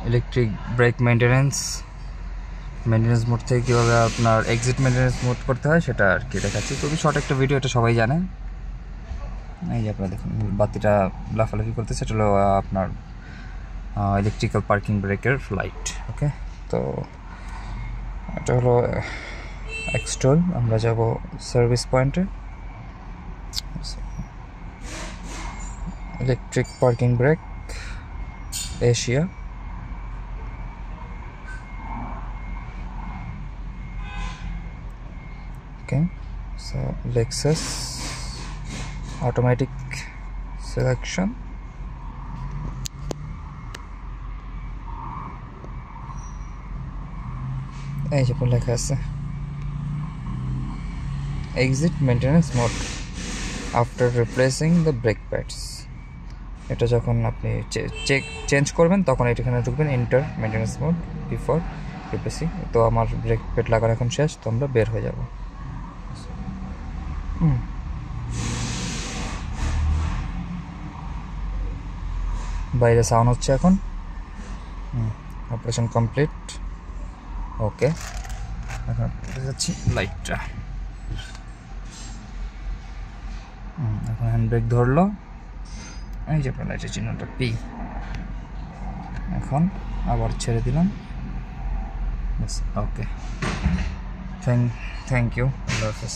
Electric break maintenance mode থেকে কীভাবে আপনার এক্সিট মেনটেন্যান্স মোড করতে হয় সেটা আর কি দেখাচ্ছি। খুবই শর্ট একটা ভিডিও, এটা সবাই জানে। এই যে আপনারা দেখুন বাতিটা লাফালাফি করতেছে, এটা হলো আপনার ইলেকট্রিক্যাল পার্কিং ব্রেকের লাইট। ওকে, তো এটা হলো এক্সটোল। আমরা যাব সার্ভিস পয়েন্টে। Electric parking break Asia. Okay, so Lexus automatic selection. এই যে লেখা আছে exit maintenance mode after replacing the brake pads. এটা যখন আপনি চেঞ্জ করবেন তখন এখানে ঢুকবেন enter maintenance mode before replacing. তো আমার ব্রেক প্যাড লাগানো এখন শেষ, তো আমরা বের হয়ে যাব। বাইরে সাউন্ড হচ্ছে এখন। Operation complete. ওকে, এখন যাচ্ছি লাইটটা। এখন হ্যান্ড ব্রেক ধরলো, এই যে আপনার লাইটের চিহ্নটা পি। এখন আবার ছেড়ে দিলাম। ওকে, থ্যাংক ইউ, আল্লাহ হাফেজ।